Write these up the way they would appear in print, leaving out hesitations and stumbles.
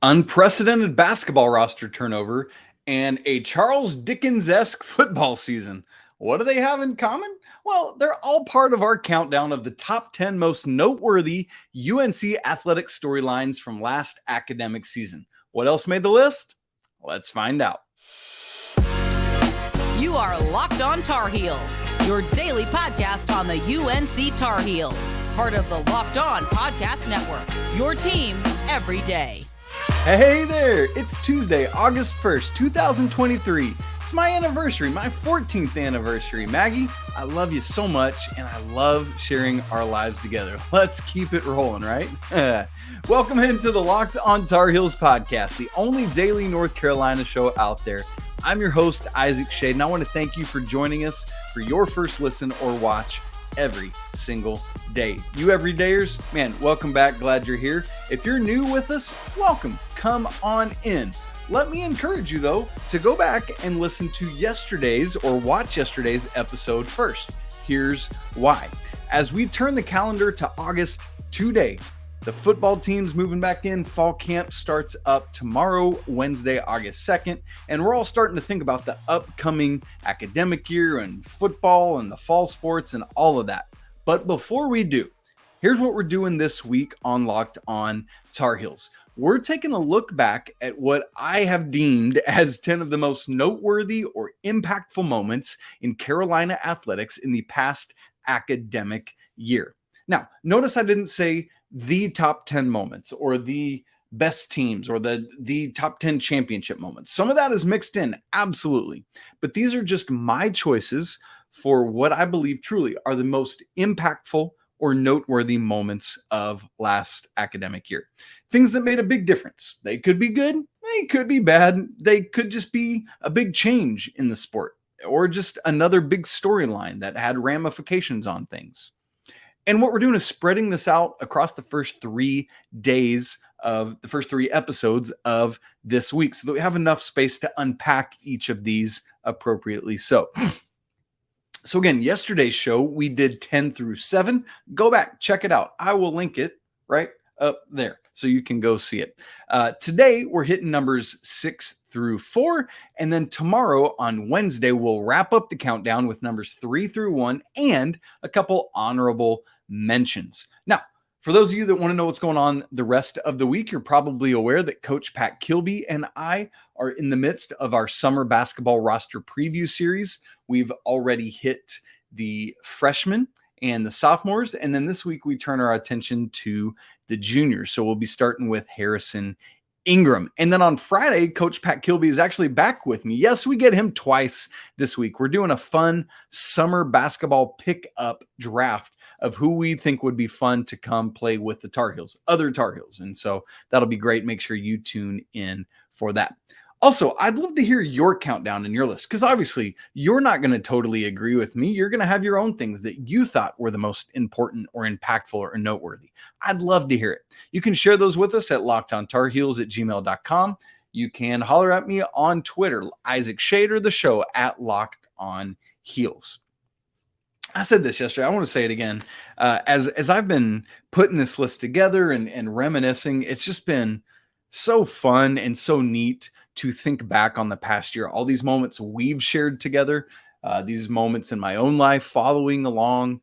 Unprecedented basketball roster turnover, and a Charles Dickens-esque football season. What do they have in common? Well, they're all part of our countdown of the top 10 most noteworthy UNC athletic storylines from last academic season. What else made the list? Let's find out. You are Locked On Tar Heels, your daily podcast on the UNC Tar Heels, part of the Locked On Podcast Network, your team every day. Hey there, it's Tuesday, August 1st, 2023. It's my anniversary, my 14th anniversary. Maggie, I love you so much, and I love sharing our lives together. Let's keep it rolling, right? Welcome into the Locked On Tar Heels podcast, the only daily North Carolina show out there. I'm your host, Isaac Schade, and I want to thank you for joining us for your first listen or watch every single day. You everydayers, man, welcome back. Glad you're here. If you're new with us, welcome. Come on in. Let me encourage you, though, to go back and listen to yesterday's or watch yesterday's episode first. Here's why. As we turn the calendar to August today, the football team's moving back in. Fall camp starts up tomorrow, Wednesday, August 2nd, and we're all starting to think about the upcoming academic year and football and the fall sports and all of that. But before we do, here's what we're doing this week on Locked On Tar Heels. We're taking a look back at what I have deemed as 10 of the most noteworthy or impactful moments in Carolina athletics in the past academic year. Now, notice I didn't say the top 10 moments or the best teams or the top 10 championship moments. Some of that is mixed in, absolutely. But these are just my choices for what I believe truly are the most impactful or noteworthy moments of last academic year. Things that made a big difference. They could be good, they could be bad, they could just be a big change in the sport or just another big storyline that had ramifications on things. And what we're doing is spreading this out across the first 3 days of the first 3 episodes of this week so that we have enough space to unpack each of these appropriately. So again, yesterday's show, we did 10 through 7. Go back, check it out. I will link it right up there so you can go see it. Today, we're hitting numbers 6 through 4. And then tomorrow on Wednesday, we'll wrap up the countdown with numbers 3 through 1 and a couple honorable mentions. Now, for those of you that want to know what's going on the rest of the week, you're probably aware that Coach Pat Kilby and I are in the midst of our summer basketball roster preview series. We've already hit the freshmen and the sophomores, and then this week we turn our attention to the juniors. So we'll be starting with Harrison Ingram. And then on Friday, Coach Pat Kilby is actually back with me. Yes, we get him twice this week. We're doing a fun summer basketball pick-up draft of who we think would be fun to come play with the Tar Heels, other Tar Heels. And so that'll be great. Make sure you tune in for that. Also, I'd love to hear your countdown and your list, because obviously you're not going to totally agree with me. You're going to have your own things that you thought were the most important or impactful or noteworthy. I'd love to hear it. You can share those with us at lockedontarheels@gmail.com. You can holler at me on Twitter, Isaac Schade, or the show at Locked On Heels. I said this yesterday. I want to say it again. As I've been putting this list together and reminiscing, it's just been so fun and so neat to think back on the past year, all these moments we've shared together, these moments in my own life following along,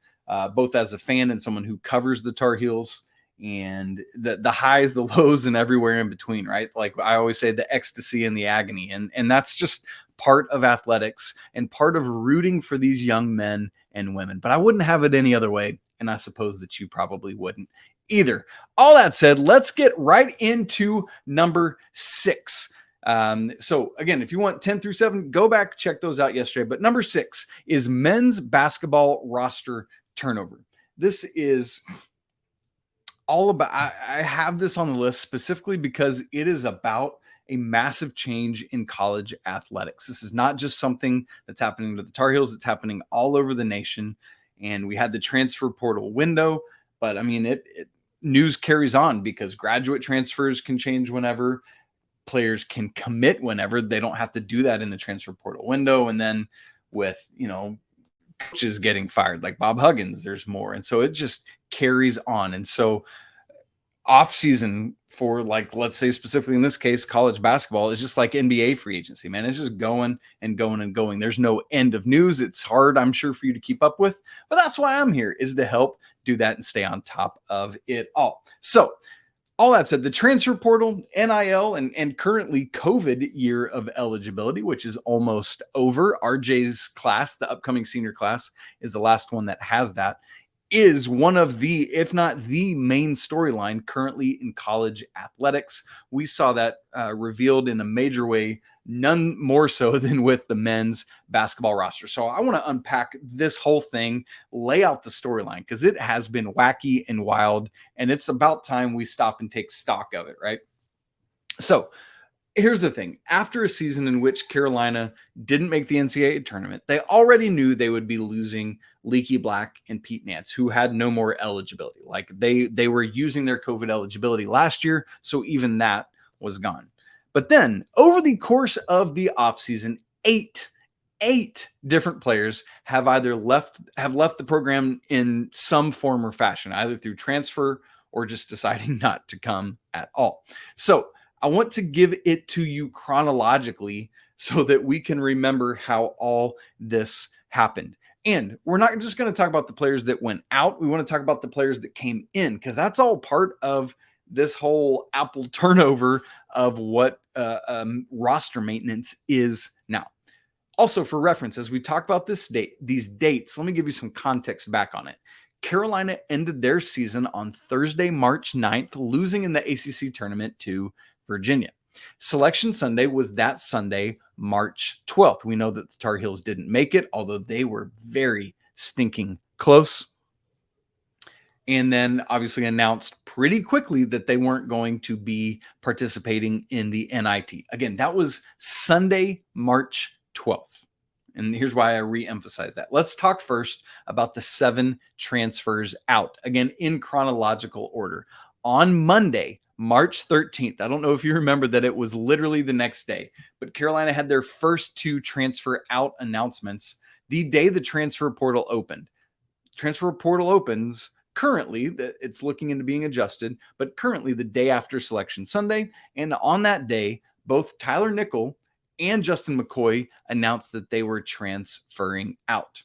both as a fan and someone who covers the Tar Heels, and the highs, the lows, and everywhere in between, right? Like I always say, the ecstasy and the agony. And that's just part of athletics and part of rooting for these young men and women. But I wouldn't have it any other way, and I suppose that you probably wouldn't either. All that said, let's get right into number 6. So again, if you want 10 through 7, go back, check those out yesterday. But number 6 is men's basketball roster turnover. This is all about, I have this on the list specifically because it is about a massive change in college athletics. This is not just something that's happening to the Tar Heels. It's happening all over the nation. And we had the transfer portal window, but I mean, news carries on because graduate transfers can change whenever. Players can commit whenever. They don't have to do that in the transfer portal window. And then with, coaches getting fired like Bob Huggins, there's more. And so it just carries on. And so off season for, like, let's say specifically in this case, college basketball is just like NBA free agency, man. It's just going and going and going. There's no end of news. It's hard, I'm sure, for you to keep up with, but that's why I'm here, is to help do that and stay on top of it all. So all that said, the transfer portal, NIL, and currently COVID year of eligibility, which is almost over. RJ's class, the upcoming senior class, is the last one that has that, is one of the, if not the main storyline currently in college athletics. We saw that revealed in a major way, none more so than with the men's basketball roster. So I want to unpack this whole thing, lay out the storyline, because it has been wacky and wild, and it's about time we stop and take stock of it, right? So here's the thing. After a season in which Carolina didn't make the NCAA tournament, they already knew they would be losing Leaky Black and Pete Nance, who had no more eligibility. Like they were using their COVID eligibility last year, so even that was gone. But then over the course of the offseason, eight different players have either left the program in some form or fashion, either through transfer or just deciding not to come at all. So I want to give it to you chronologically so that we can remember how all this happened. And we're not just going to talk about the players that went out. We want to talk about the players that came in, because that's all part of this whole Apple turnover of what roster maintenance is now. Also, for reference, as we talk about these dates, let me give you some context back on it. Carolina ended their season on Thursday, March 9th, losing in the ACC tournament to Virginia. Selection Sunday was that Sunday, March 12th. We know that the Tar Heels didn't make it, although they were very stinking close. And then obviously announced pretty quickly that they weren't going to be participating in the NIT. Again, that was Sunday, March 12th. And here's why I re-emphasize that. Let's talk first about the 7 transfers out. Again, in chronological order. On Monday, March 13th, I don't know if you remember that it was literally the next day, but Carolina had their first 2 transfer out announcements the day the transfer portal opened. Transfer portal opens currently, it's looking into being adjusted, but currently the day after Selection Sunday. And on that day, both Tyler Nickel and Justin McKoy announced that they were transferring out.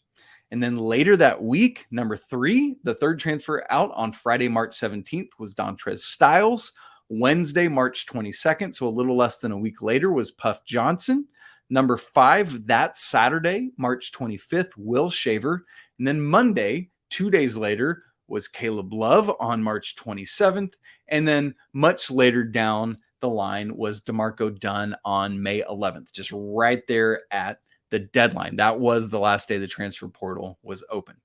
And then later that week, number 3, the third transfer out on Friday, March 17th was Dontrez Styles. Wednesday, March 22nd, so a little less than a week later, was Puff Johnson. Number 5, that Saturday, March 25th, Will Shaver. And then Monday, 2 days later, was Caleb Love on March 27th. And then much later down the line was DeMarco Dunn on May 11th, just right there at the deadline. That was the last day the transfer portal was open.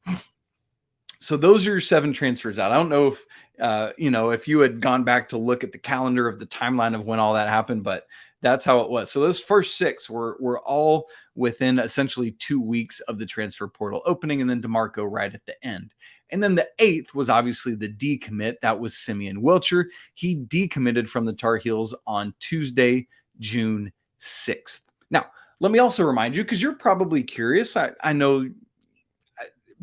So those are your 7 transfers out. I don't know if, if you had gone back to look at the calendar of the timeline of when all that happened, but that's how it was. So those first 6 were all within essentially 2 weeks of the transfer portal opening, and then DeMarco right at the end. And then the 8th was obviously the decommit. That was Simeon Wilcher. He decommitted from the Tar Heels on Tuesday, June 6th. Now, let me also remind you, because you're probably curious. I know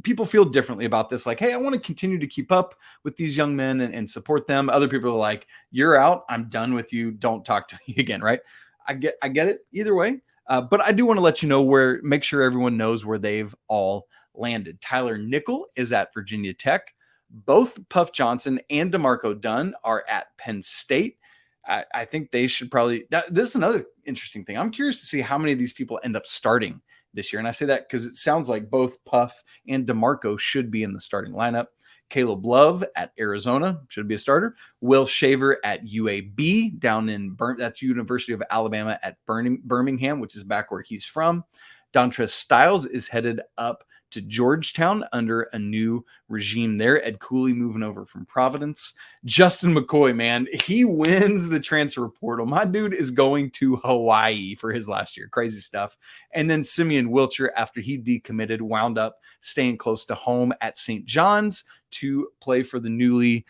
people feel differently about this. Like, hey, I want to continue to keep up with these young men and support them. Other people are like, you're out. I'm done with you. Don't talk to me again, right? I get it either way. But I do want to let you know make sure everyone knows where they've all landed. Tyler Nickel is at Virginia Tech. Both Puff Johnson and DeMarco Dunn are at Penn State. I think they should probably, this is another interesting thing. I'm curious to see how many of these people end up starting this year. And I say that because it sounds like both Puff and DeMarco should be in the starting lineup. Caleb Love at Arizona should be a starter. Will Shaver at UAB down in that's University of Alabama at Birmingham, which is back where he's from. Dontrez Styles is headed up to Georgetown under a new regime there. Ed Cooley moving over from Providence. Justin McKoy, man, he wins the transfer portal. My dude is going to Hawaii for his last year. Crazy stuff. And then Simeon Wilcher, after he decommitted, wound up staying close to home at St. John's to play for the newly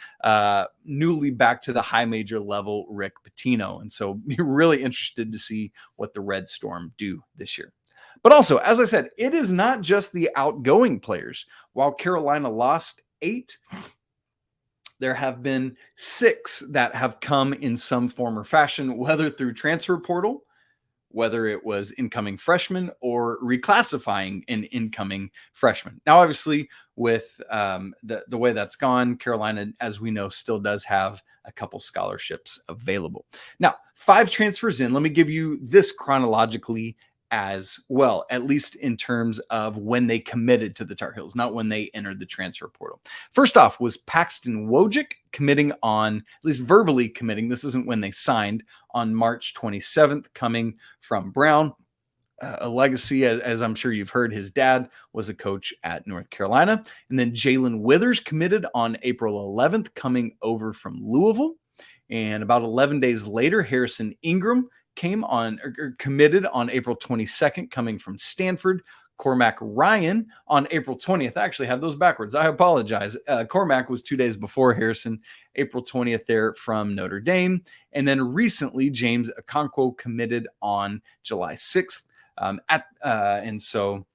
back to the high major level Rick Pitino. And so you're really interested to see what the Red Storm do this year. But also, as I said, it is not just the outgoing players. While Carolina lost 8, There have been 6 that have come in some form or fashion, whether through transfer portal, whether it was incoming freshmen or reclassifying an incoming freshman. Now, obviously, with the way that's gone, Carolina, as we know, still does have a couple scholarships available. Now, 5 transfers in. Let me give you this chronologically as well, at least in terms of when they committed to the Tar Heels, not when they entered the transfer portal. First off was Paxson Wojcik committing on, at least verbally committing, this isn't when they signed, on March 27th, coming from Brown. A legacy, as I'm sure you've heard, his dad was a coach at North Carolina. And then Jae'lyn Withers committed on April 11th, coming over from Louisville. And about 11 days later, Harrison Ingram came on or committed on April 22nd, coming from Stanford. Cormac Ryan on April 20th. I actually have those backwards. I apologize. Cormac was 2 days before Harrison, April 20th there from Notre Dame. And then recently, James Okonkwo committed on July 6th. And so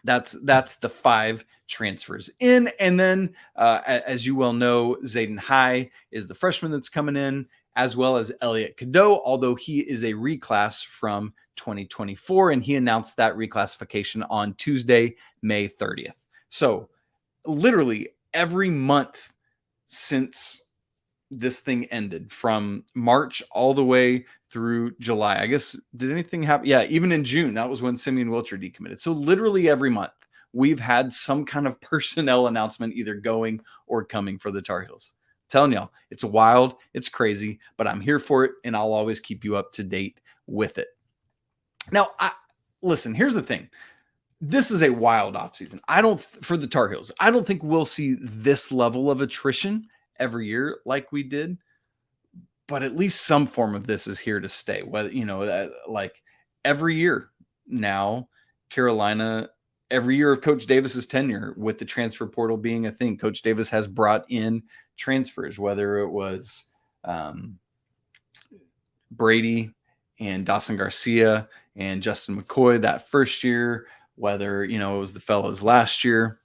that's the 5 transfers in. And then, as you well know, Jae'lyn Withers is the freshman that's coming in, as well as Elliot Cadeau, although he is a reclass from 2024, and he announced that reclassification on Tuesday, May 30th. So literally every month since this thing ended, from March all the way through July, I guess, did anything happen? Yeah, even in June, that was when Simeon Wilcher decommitted. So literally every month, we've had some kind of personnel announcement either going or coming for the Tar Heels. Telling y'all, it's wild, it's crazy, but I'm here for it, and I'll always keep you up to date with it. Now, listen, here's the thing. This is a wild offseason. For the Tar Heels, I don't think we'll see this level of attrition every year like we did, but at least some form of this is here to stay. Whether, like every year now, Carolina, every year of Coach Davis's tenure, with the transfer portal being a thing, Coach Davis has brought in transfers, whether it was Brady and Dawson Garcia and Justin McKoy that first year, whether, it was the fellas last year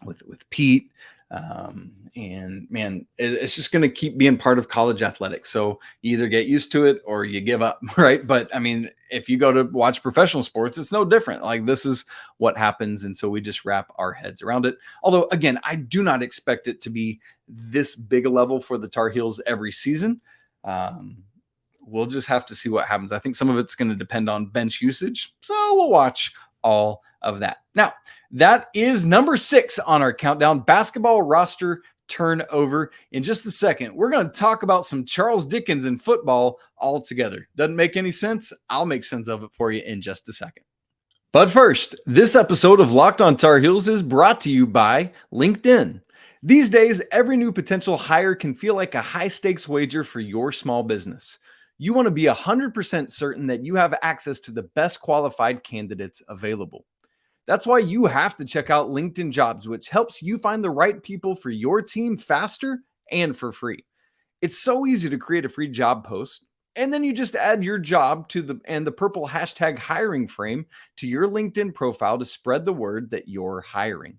with Pete. And man, it's just going to keep being part of college athletics. So you either get used to it or you give up, right? But I mean, if you go to watch professional sports, it's no different. Like, this is what happens. And so we just wrap our heads around it. Although, again, I do not expect it to be this big a level for the Tar Heels every season. We'll just have to see what happens. I think some of it's going to depend on bench usage. So we'll watch all of that. Now, that is number 6 on our countdown, basketball roster turnover. In just a second, we're going to talk about some Charles Dickens in football all together. Doesn't make any sense? I'll make sense of it for you in just a second. But first, this episode of Locked on Tar Heels is brought to you by LinkedIn. These days, every new potential hire can feel like a high-stakes wager for your small business. You want to be 100% certain that you have access to the best qualified candidates available. That's why you have to check out LinkedIn Jobs, which helps you find the right people for your team faster and for free. It's so easy to create a free job post, and then you just add your job to the purple hashtag hiring frame to your LinkedIn profile to spread the word that you're hiring.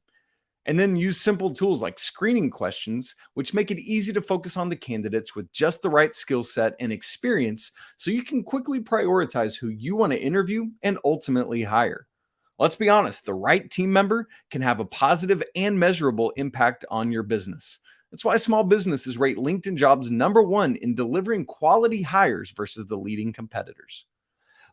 And then use simple tools like screening questions, which make it easy to focus on the candidates with just the right skill set and experience, so you can quickly prioritize who you want to interview and ultimately hire. Let's be honest, the right team member can have a positive and measurable impact on your business. That's why small businesses rate LinkedIn Jobs number 1 in delivering quality hires versus the leading competitors.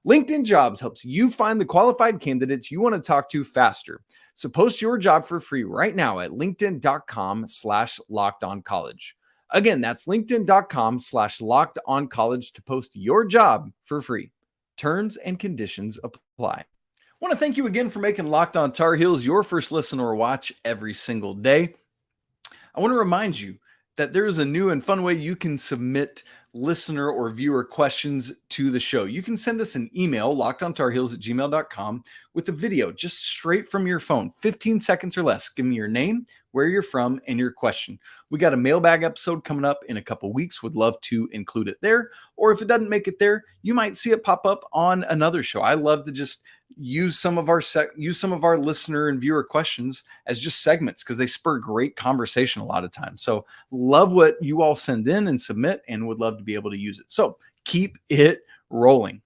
LinkedIn Jobs helps you find the qualified candidates you want to talk to faster. So post your job for free right now at linkedin.com/lockedoncollege. Again, that's linkedin.com/lockedoncollege to post your job for free. Terms and conditions apply. I want to thank you again for making Locked on Tar Heels your first listen or watch every single day. I want to remind you that there is a new and fun way you can submit listener or viewer questions to the show. You can send us an email, lockedontarheels@gmail.com, with a video just straight from your phone, 15 seconds or less. Give me your name, where you're from, and your question. We got a mailbag episode coming up in a couple weeks. Would love to include it there. Or if it doesn't make it there, you might see it pop up on another show. I love to just use some of our listener and viewer questions as just segments because they spur great conversation a lot of times. So love what you all send in and submit, and would love to be able to use it. So keep it rolling.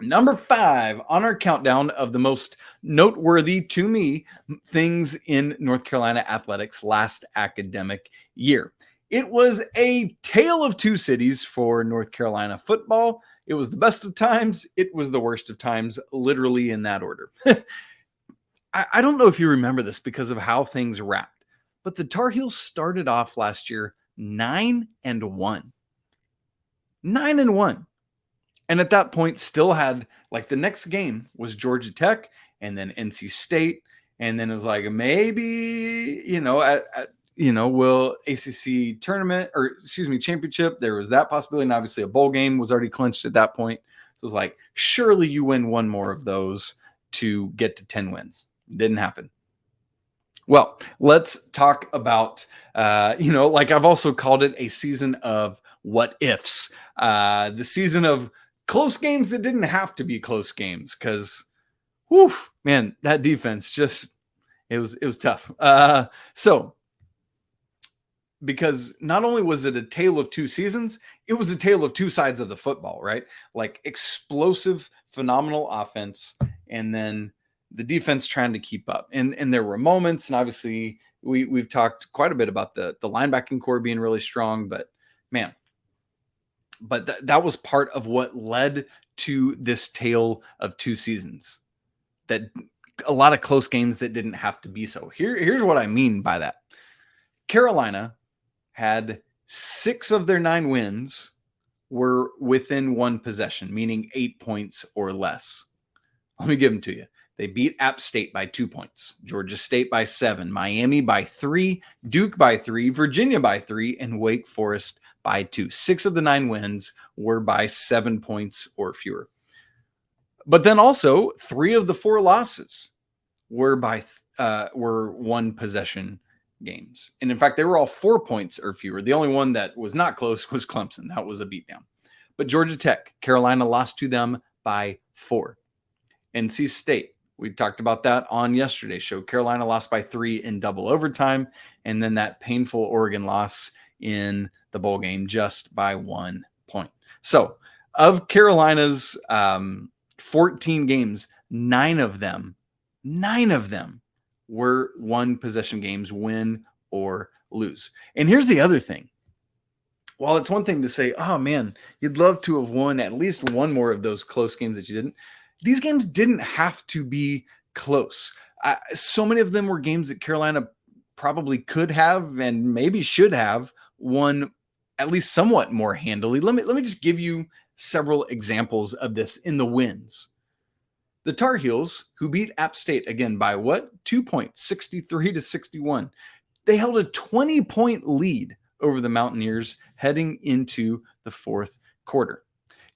Number 5 on our countdown of the most noteworthy to me things in North Carolina athletics last academic year. It was a tale of two cities for North Carolina football. It was the best of times. It was the worst of times, literally in that order. I don't know if you remember this because of how things wrapped, but the Tar Heels started off last year 9-1. 9-1. And at that point still had, like, the next game was Georgia Tech and then NC State. And then it was like, maybe, will ACC tournament championship. There was that possibility. And obviously a bowl game was already clinched at that point. It was like, surely you win one more of those to get to 10 wins. Didn't happen. Well, let's talk about, like I've also called it a season of what ifs. The season of close games that didn't have to be close games because, man, that defense just, it was tough. So because not only was it a tale of two seasons, it was a tale of two sides of the football, right? Like explosive, phenomenal offense, and then the defense trying to keep up. And there were moments, and obviously we've talked quite a bit about the linebacking core being really strong, but man, that was part of what led to this tale of two seasons, that a lot of close games that didn't have to be so. Here's what I mean by that. Carolina had 6 of their 9 wins were within one possession, meaning 8 points or less. Let me give them to you. They beat App State by 2 points, Georgia State by 7, Miami by 3, Duke by 3, Virginia by 3, and Wake Forest by 2. 6 of the 9 wins were by 7 points or fewer. But then also 3 of the 4 losses were were one possession games. And in fact, they were all 4 points or fewer. The only one that was not close was Clemson. That was a beatdown. But Georgia Tech, Carolina lost to them by 4. NC State, we talked about that on yesterday's show. Carolina lost by 3 in double overtime. And then that painful Oregon loss in the bowl game just by 1 point. So of Carolina's 14 games, 9 of them were one possession games, win or lose. And here's the other thing. While it's one thing to say, oh man, you'd love to have won at least one more of those close games that you didn't, these games didn't have to be close. So many of them were games that Carolina probably could have and maybe should have won at least somewhat more handily. Let me just give you several examples of this in the wins. The Tar Heels, who beat App State again by what? 2 points, 63-61. They held a 20-point lead over the Mountaineers heading into the fourth quarter.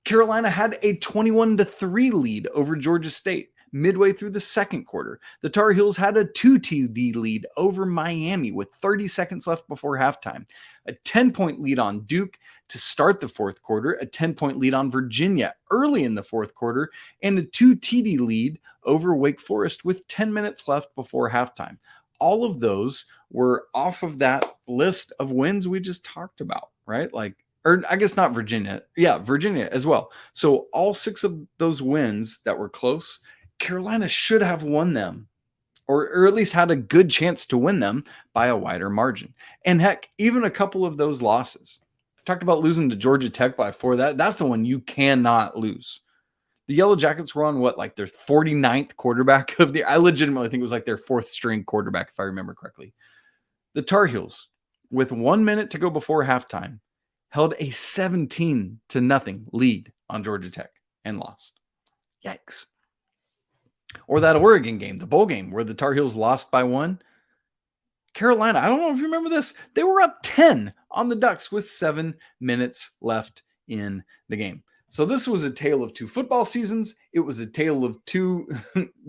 Carolina had a 21-3 lead over Georgia State midway through the second quarter. The Tar Heels had a 2 TD lead over Miami with 30 seconds left before halftime. A 10-point lead on Duke to start the fourth quarter, a 10-point lead on Virginia early in the fourth quarter, and a 2 TD lead over Wake Forest with 10 minutes left before halftime. All of those were off of that list of wins we just talked about, right? Or I guess not Virginia. Yeah, Virginia as well. So all 6 of those wins that were close, Carolina should have won them, or at least had a good chance to win them by a wider margin. And heck, even a couple of those losses. Talked about losing to Georgia Tech by 4. That's the one you cannot lose. The Yellow Jackets were on their 49th quarterback of the. I legitimately think it was like their 4th string quarterback, if I remember correctly. The Tar Heels, with 1 minute to go before halftime, held a 17-0 lead on Georgia Tech and lost. Yikes. Or that Oregon game, the bowl game, where the Tar Heels lost by 1. Carolina, I don't know if you remember this, they were up 10 on the Ducks with 7 minutes left in the game. So this was a tale of 2 football seasons. It was a tale of 2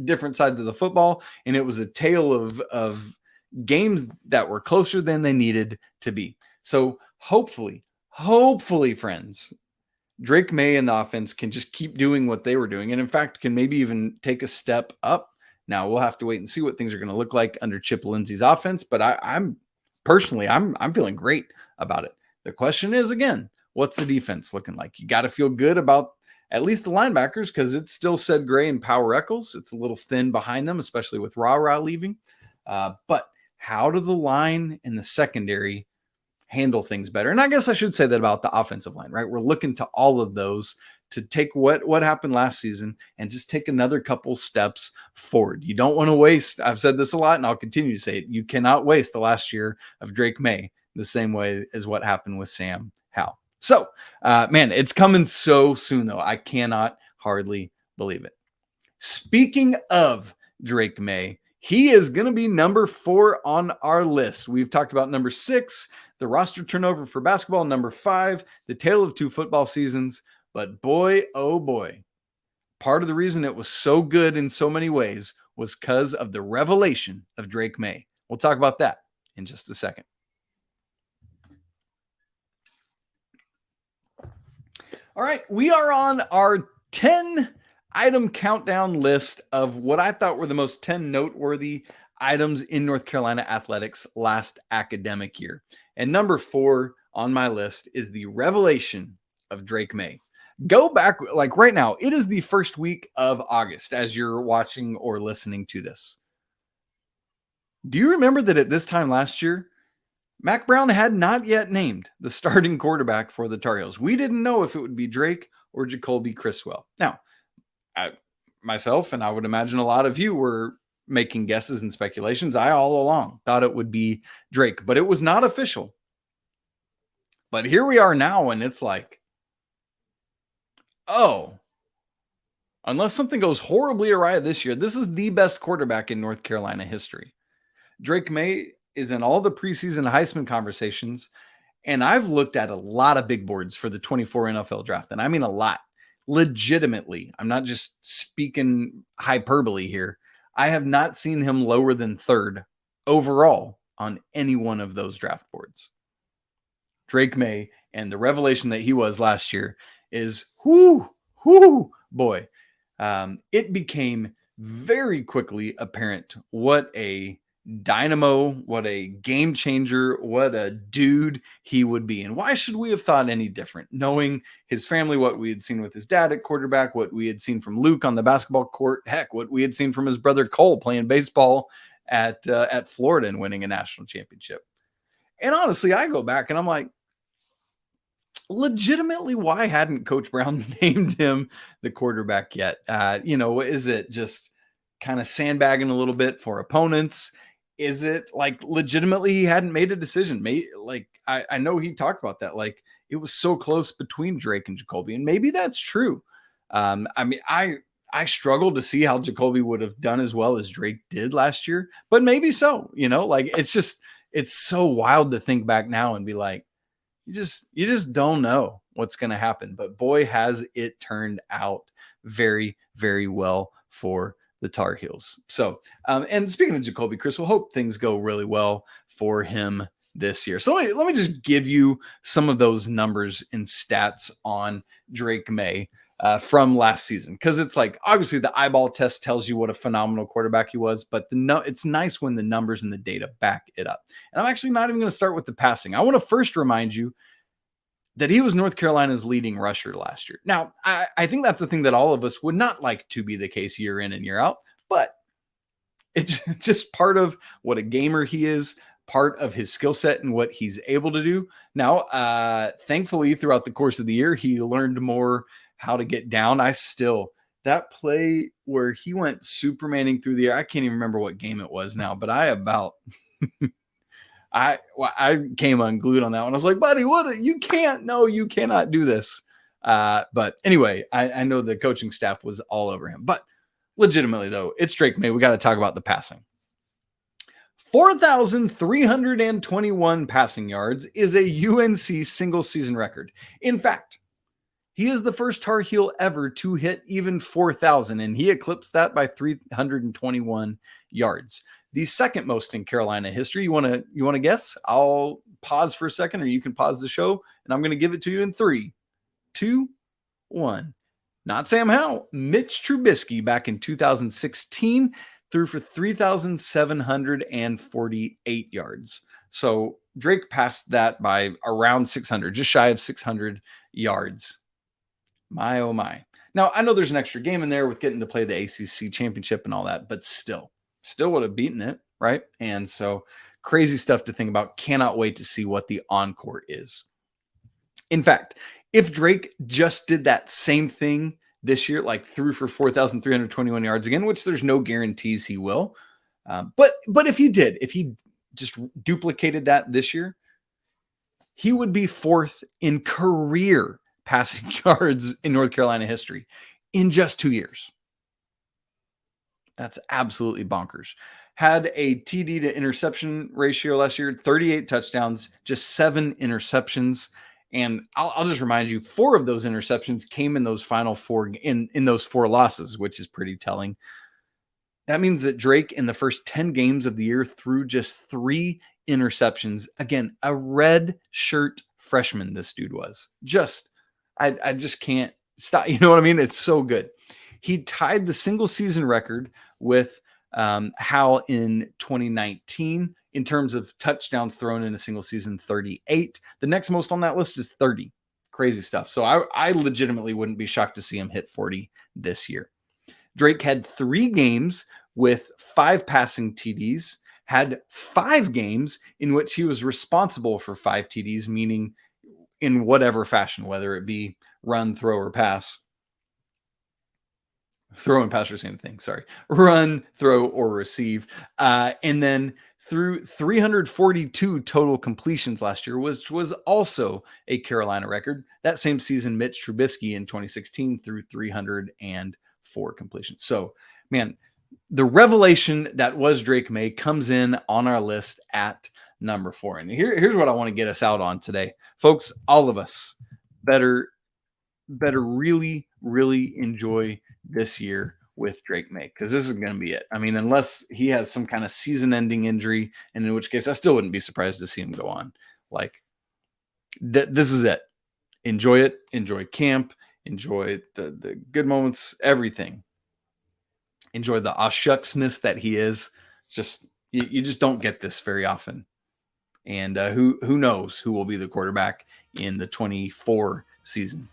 different sides of the football, and it was a tale of games that were closer than they needed to be. So hopefully, friends, Drake Maye and the offense can just keep doing what they were doing, and in fact can maybe even take a step up. Now we'll have to wait and see what things are going to look like under Chip Lindsey's offense, but I'm personally feeling great about it. The question is, again, what's the defense looking like? You got to feel good about at least the linebackers, because it's still Ced Gray and Powell Eccles. It's a little thin behind them, especially with Ra leaving. But how do the line and the secondary handle things better? And I guess I should say that about the offensive line, right? We're looking to all of those to take what happened last season and just take another couple steps forward. You don't want to waste, I've said this a lot and I'll continue to say it, you cannot waste the last year of Drake Maye the same way as what happened with Sam Howell. So, man, it's coming so soon, though. I cannot hardly believe it. Speaking of Drake Maye, he is going to be number 4 on our list. We've talked about number 6, the roster turnover for basketball, number 5, the tale of 2 football seasons. But boy, oh boy, part of the reason it was so good in so many ways was because of the revelation of Drake Maye. We'll talk about that in just a second. All right, we are on our 10-item countdown list of what I thought were the most 10 noteworthy items in North Carolina athletics last academic year. And number 4 on my list is the revelation of Drake Maye. Go back, like right now, it is the first week of August as you're watching or listening to this. Do you remember that at this time last year, Mack Brown had not yet named the starting quarterback for the Tar Heels? We didn't know if it would be Drake or Jacoby Criswell. Now, myself, and I would imagine a lot of you were making guesses and speculations. I all along thought it would be Drake, but it was not official. But here we are now, and it's like, oh, unless something goes horribly awry this year, this is the best quarterback in North Carolina history. Drake Maye is in all the preseason Heisman conversations, and I've looked at a lot of big boards for the 24 NFL draft, and I mean a lot. Legitimately, I'm not just speaking hyperbole here. I have not seen him lower than 3rd overall on any one of those draft boards. Drake Maye and the revelation that he was last year is, boy. It became very quickly apparent what a dynamo, what a game changer, what a dude he would be. And why should we have thought any different? Knowing his family, what we had seen with his dad at quarterback, what we had seen from Luke on the basketball court, heck, what we had seen from his brother Cole playing baseball at Florida and winning a national championship. And honestly, I go back and I'm like, legitimately, why hadn't Coach Brown named him the quarterback yet? Is it just kind of sandbagging a little bit for opponents? Is it like legitimately he hadn't made a decision? I know he talked about that. Like, it was so close between Drake and Jacoby, and maybe that's true. I struggle to see how Jacoby would have done as well as Drake did last year, but maybe so. It's so wild to think back now and be like, you just don't know what's going to happen. But boy, has it turned out very, very well for the Tar Heels. So, and speaking of Jacoby Criswell, hope things go really well for him this year. So let me just give you some of those numbers and stats on Drake Maye from last season. Because it's like, obviously the eyeball test tells you what a phenomenal quarterback he was, but it's nice when the numbers and the data back it up. And I'm actually not even going to start with the passing. I want to first remind you that he was North Carolina's leading rusher last year. Now, I think that's the thing that all of us would not like to be the case year in and year out, but it's just part of what a gamer he is, part of his skill set and what he's able to do. Now, thankfully, throughout the course of the year, he learned more how to get down. That play where he went Supermaning through the air, I can't even remember what game it was now, but I came unglued on that one. I was like, buddy, you cannot do this. But anyway, I know the coaching staff was all over him, but legitimately though, it's Drake Maye. We got to talk about the passing. 4,321 passing yards is a UNC single season record. In fact, he is the first Tar Heel ever to hit even 4,000, and he eclipsed that by 321 yards. The second most in Carolina history. You want to guess? I'll pause for a second, or you can pause the show, and I'm going to give it to you in 3, 2, one. Not Sam Howell, Mitch Trubisky back in 2016 threw for 3,748 yards. So Drake passed that by around 600, just shy of 600 yards. My, oh my. Now, I know there's an extra game in there with getting to play the ACC championship and all that, but still would have beaten it, right? And so crazy stuff to think about. Cannot wait to see what the encore is. In fact, if Drake just did that same thing this year, like threw for 4,321 yards again, which there's no guarantees he will. But if he did, if he just duplicated that this year, he would be fourth in career passing yards in North Carolina history in just 2 years. That's absolutely bonkers. Had a TD to interception ratio last year, 38 touchdowns, just 7 interceptions. And I'll just remind you, 4 of those interceptions came in those final 4 in those 4 losses, which is pretty telling. That means that Drake in the first 10 games of the year threw just 3 interceptions. Again, a red shirt freshman this dude was. I just can't stop. You know what I mean? It's so good. He tied the single season record with Howell in 2019 in terms of touchdowns thrown in a single season, 38. The next most on that list is 30. Crazy stuff. So I legitimately wouldn't be shocked to see him hit 40 this year. Drake had 3 games with 5 passing TDs, had 5 games in which he was responsible for 5 TDs, meaning in whatever fashion, whether it be run, throw, or pass. Throw and pass are the same thing. Sorry. Run, throw, or receive. And then through 342 total completions last year, which was also a Carolina record. That same season, Mitch Trubisky in 2016 threw 304 completions. So, man, the revelation that was Drake Maye comes in on our list at number 4. And here's what I want to get us out on today. Folks, all of us better really, really enjoy this year with Drake Maye, because this is going to be it. I mean, unless he has some kind of season-ending injury, and in which case I still wouldn't be surprised to see him go on. Like, this is it. Enjoy it. Enjoy camp. Enjoy the good moments, everything. Enjoy the shucksness that he is. Just you just don't get this very often. And who knows who will be the quarterback in the 24 season.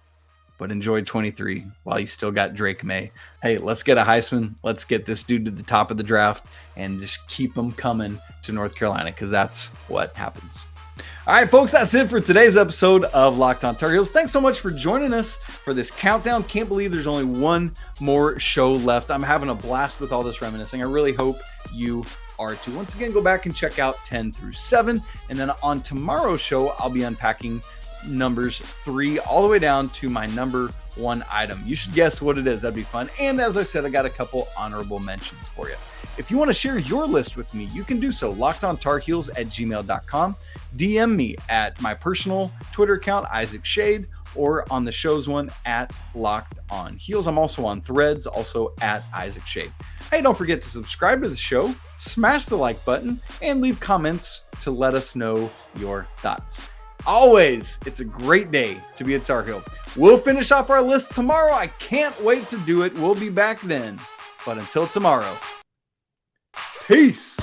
But enjoy 23 while you still got Drake Maye. Hey, let's get a Heisman. Let's get this dude to the top of the draft and just keep him coming to North Carolina, because that's what happens. All right, folks, that's it for today's episode of Locked On Tar Heels. Thanks so much for joining us for this countdown. Can't believe there's only one more show left. I'm having a blast with all this reminiscing. I really hope you are too. Once again, go back and check out 10 through 7. And then on tomorrow's show, I'll be unpacking numbers 3 all the way down to my number 1 item. You should guess what it is. That'd be fun. And as I said, I got a couple honorable mentions for you. If you want to share your list with me, you can do so. LockedOnTarHeels@gmail.com. DM me at my personal Twitter account, Isaac Schade, or on the show's one at Locked On Heels. I'm also on Threads, also at Isaac Schade. Hey, don't forget to subscribe to the show, smash the like button, and leave comments to let us know your thoughts. Always, it's a great day to be a Tar Heel. We'll finish off our list tomorrow. I can't wait to do it. We'll be back then. But until tomorrow, peace.